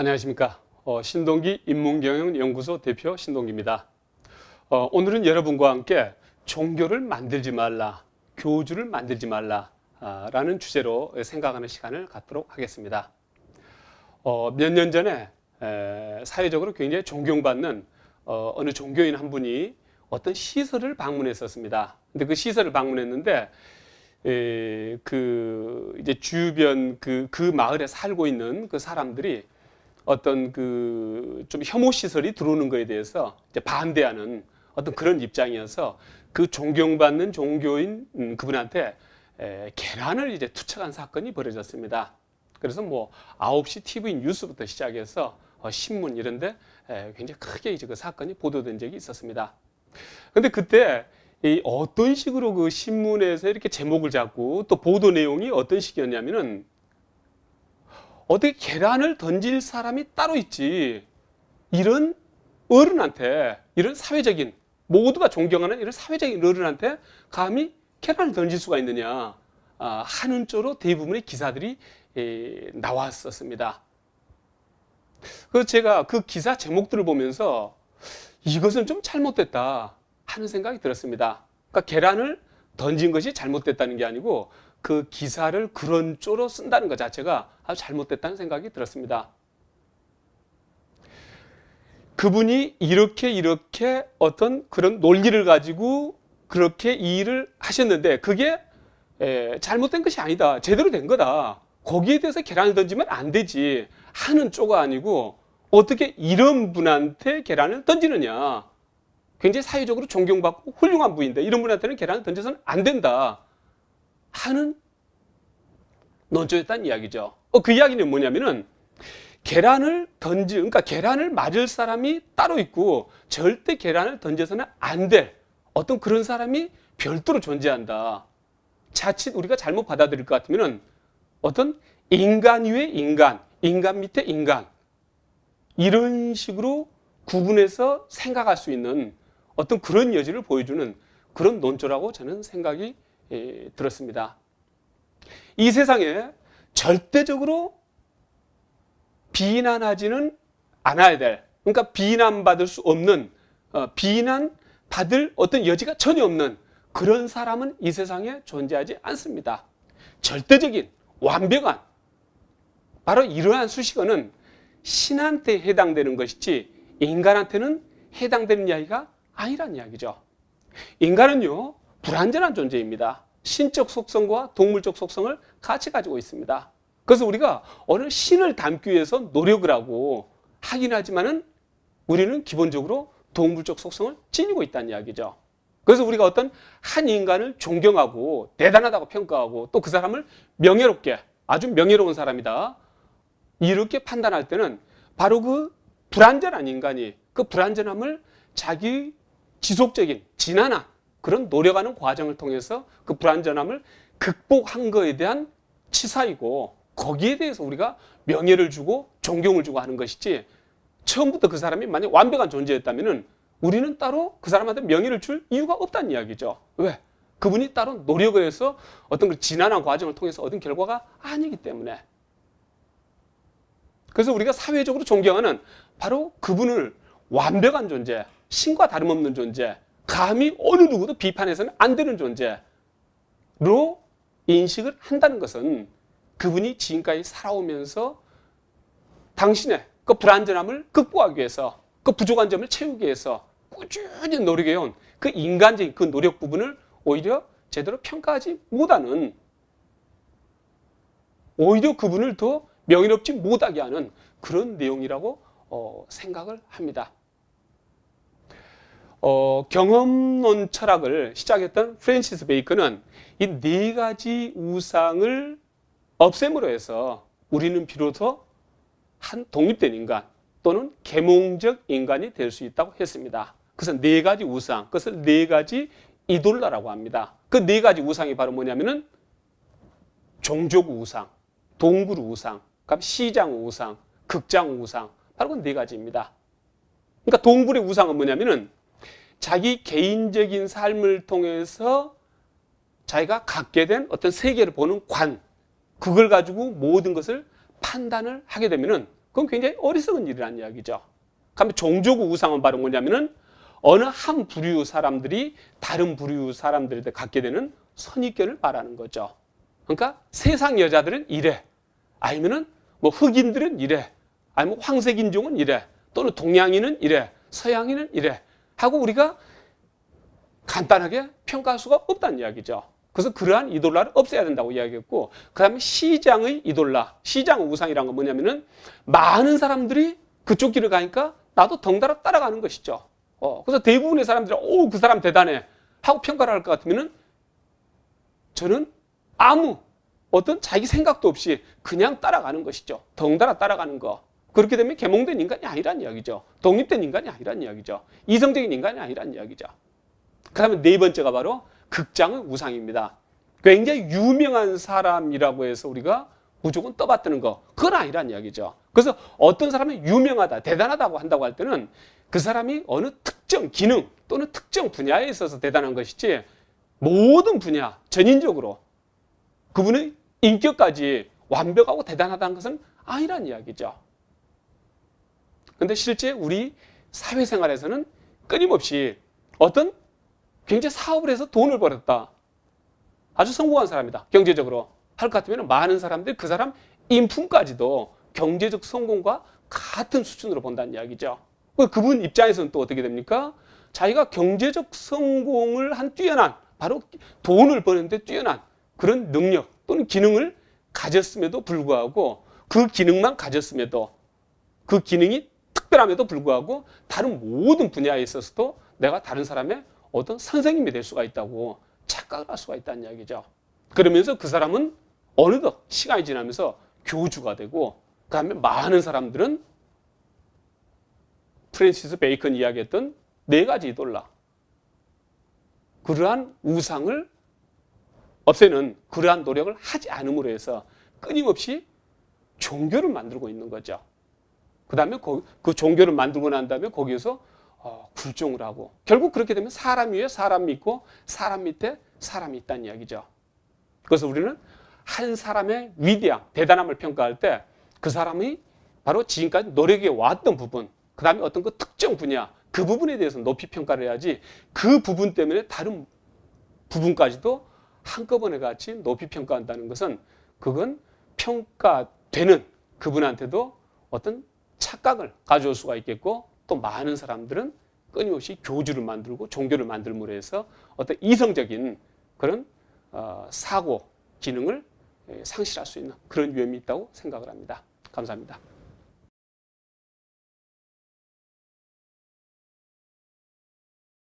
안녕하십니까. 신동기 인문경영연구소 대표 신동기입니다. 오늘은 여러분과 함께 종교를 만들지 말라, 교주를 만들지 말라 라는 주제로 생각하는 시간을 갖도록 하겠습니다. 몇 년 전에 사회적으로 굉장히 존경받는 어느 종교인 한 분이 어떤 시설을 방문했었습니다. 근데 그 시설을 방문했는데 이제 주변 그 마을에 살고 있는 그 사람들이 어떤 좀 혐오 시설이 들어오는 것에 대해서 이제 반대하는 어떤 그런 입장이어서 그 존경받는 종교인 그분한테 계란을 이제 투척한 사건이 벌어졌습니다. 그래서 9시 TV 뉴스부터 시작해서 신문 이런데 굉장히 크게 이제 그 사건이 보도된 적이 있었습니다. 근데 그때 어떤 식으로 그 신문에서 이렇게 제목을 잡고 또 보도 내용이 어떤 식이었냐면은 어떻게 계란을 던질 사람이 따로 있지, 이런 어른한테, 이런 사회적인, 모두가 존경하는 이런 사회적인 어른한테 감히 계란을 던질 수가 있느냐 하는 쪽으로 대부분의 기사들이 나왔었습니다. 그래서 제가 그 기사 제목들을 보면서 이것은 좀 잘못됐다 하는 생각이 들었습니다. 그러니까 계란을 던진 것이 잘못됐다는 게 아니고 그 기사를 그런 쪽으로 쓴다는 것 자체가 아주 잘못됐다는 생각이 들었습니다. 그분이 이렇게 어떤 그런 논리를 가지고 그렇게 이 일을 하셨는데 그게 잘못된 것이 아니다, 제대로 된 거다, 거기에 대해서 계란을 던지면 안 되지 하는 쪽이 아니고 어떻게 이런 분한테 계란을 던지느냐, 굉장히 사회적으로 존경받고 훌륭한 분인데 이런 분한테는 계란을 던져서는 안 된다 하는 논조였다는 이야기죠. 그 이야기는 뭐냐면은 그러니까 계란을 맞을 사람이 따로 있고 절대 계란을 던져서는 안 될 어떤 그런 사람이 별도로 존재한다. 자칫 우리가 잘못 받아들일 것 같으면은 어떤 인간 위에 인간, 인간 밑에 인간, 이런 식으로 구분해서 생각할 수 있는 어떤 그런 여지를 보여주는 그런 논조라고 저는 생각이 들었습니다. 이 세상에 절대적으로 비난하지는 않아야 될, 그러니까 비난받을 수 없는, 비난받을 어떤 여지가 전혀 없는 그런 사람은 이 세상에 존재하지 않습니다. 절대적인, 완벽한, 바로 이러한 수식어는 신한테 해당되는 것이지 인간한테는 해당되는 이야기가 아니란 이야기죠. 인간은요, 불완전한 존재입니다. 신적 속성과 동물적 속성을 같이 가지고 있습니다. 그래서 우리가 어느 신을 닮기 위해서 노력을 하고 하긴 하지만은 우리는 기본적으로 동물적 속성을 지니고 있다는 이야기죠. 그래서 우리가 어떤 한 인간을 존경하고 대단하다고 평가하고 또 그 사람을 명예롭게, 아주 명예로운 사람이다 이렇게 판단할 때는 바로 그 불완전한 인간이 그 불완전함을 자기 지속적인 지난한 그런 노력하는 과정을 통해서 그 불완전함을 극복한 것에 대한 치사이고 거기에 대해서 우리가 명예를 주고 존경을 주고 하는 것이지, 처음부터 그 사람이 만약 완벽한 존재였다면 우리는 따로 그 사람한테 명예를 줄 이유가 없다는 이야기죠. 왜? 그분이 따로 노력을 해서 어떤 그 지난한 과정을 통해서 얻은 결과가 아니기 때문에. 그래서 우리가 사회적으로 존경하는 바로 그분을 완벽한 존재, 신과 다름없는 존재, 감히 어느 누구도 비판해서는 안 되는 존재로 인식을 한다는 것은 그분이 지금까지 살아오면서 당신의 그 불완전함을 극복하기 위해서, 그 부족한 점을 채우기 위해서 꾸준히 노력해온 그 인간적인 그 노력 부분을 오히려 제대로 평가하지 못하는, 오히려 그분을 더 명예롭지 못하게 하는 그런 내용이라고 생각을 합니다. 경험론 철학을 시작했던 프랜시스 베이컨은 이 4가지 우상을 없앰으로 해서 우리는 비로소 한 독립된 인간 또는 계몽적 인간이 될 수 있다고 했습니다. 그래서 4가지 우상, 그것을 4가지 이돌라라고 합니다. 그 4가지 우상이 바로 뭐냐면은 종족 우상, 동굴 우상, 시장 우상, 극장 우상, 바로 그 4가지입니다. 그러니까 동굴의 우상은 뭐냐면은 자기 개인적인 삶을 통해서 자기가 갖게 된 어떤 세계를 보는 관, 그걸 가지고 모든 것을 판단을 하게 되면은 그건 굉장히 어리석은 일이라는 이야기죠. 그러면 종교구 우상은 바로 뭐냐면은 어느 한 부류 사람들이 다른 부류 사람들한테 갖게 되는 선입견을 말하는 거죠. 그러니까 세상 여자들은 이래, 아니면은 뭐 흑인들은 이래, 아니면 황색인종은 이래, 또는 동양인은 이래, 서양인은 이래 하고 우리가 간단하게 평가할 수가 없다는 이야기죠. 그래서 그러한 이돌라를 없애야 된다고 이야기했고, 그 다음에 시장의 이돌라, 시장의 우상이란 건 뭐냐면은 많은 사람들이 그쪽 길을 가니까 나도 덩달아 따라가는 것이죠. 그래서 대부분의 사람들이 그 사람 대단해 하고 평가를 할 것 같으면은 저는 아무 어떤 자기 생각도 없이 그냥 따라가는 것이죠. 덩달아 따라가는 거. 그렇게 되면 계몽된 인간이 아니란 이야기죠. 독립된 인간이 아니란 이야기죠. 이성적인 인간이 아니란 이야기죠. 그 다음에 네 번째가 바로 극장의 우상입니다. 굉장히 유명한 사람이라고 해서 우리가 무조건 떠받드는 거, 그건 아니란 이야기죠. 그래서 어떤 사람이 유명하다, 대단하다고 한다고 할 때는 그 사람이 어느 특정 기능 또는 특정 분야에 있어서 대단한 것이지 모든 분야, 전인적으로 그분의 인격까지 완벽하고 대단하다는 것은 아니란 이야기죠. 근데 실제 우리 사회생활에서는 끊임없이 어떤 굉장히 사업을 해서 돈을 벌었다, 아주 성공한 사람이다, 경제적으로 할 것 같으면 많은 사람들이 그 사람 인품까지도 경제적 성공과 같은 수준으로 본다는 이야기죠. 그분 입장에서는 또 어떻게 됩니까? 자기가 경제적 성공을 한 뛰어난, 바로 돈을 버는데 뛰어난 그런 능력 또는 기능을 가졌음에도 불구하고, 그 기능만 가졌음에도, 그 기능이 특별함에도 불구하고 다른 모든 분야에 있어서도 내가 다른 사람의 어떤 선생님이 될 수가 있다고 착각을 할 수가 있다는 이야기죠. 그러면서 그 사람은 어느덧 시간이 지나면서 교주가 되고, 그 다음에 많은 사람들은 프랜시스 베이컨이 이야기했던 네 가지 이돌라, 그러한 우상을 없애는 그러한 노력을 하지 않음으로 해서 끊임없이 종교를 만들고 있는 거죠. 그 다음에 그 종교를 만들고 난 다음에 거기에서 굴종을 하고, 결국 그렇게 되면 사람 위에 사람이 있고 사람 밑에 사람이 있다는 이야기죠. 그래서 우리는 한 사람의 위대함, 대단함을 평가할 때 그 사람이 바로 지금까지 노력해 왔던 부분, 그 다음에 어떤 그 특정 분야, 그 부분에 대해서 높이 평가를 해야지, 그 부분 때문에 다른 부분까지도 한꺼번에 같이 높이 평가한다는 것은 그건 평가되는 그분한테도 어떤 착각을 가져올 수가 있겠고, 또 많은 사람들은 끊임없이 교주를 만들고 종교를 만들므로 해서 어떤 이성적인 그런 사고 기능을 상실할 수 있는 그런 위험이 있다고 생각을 합니다. 감사합니다.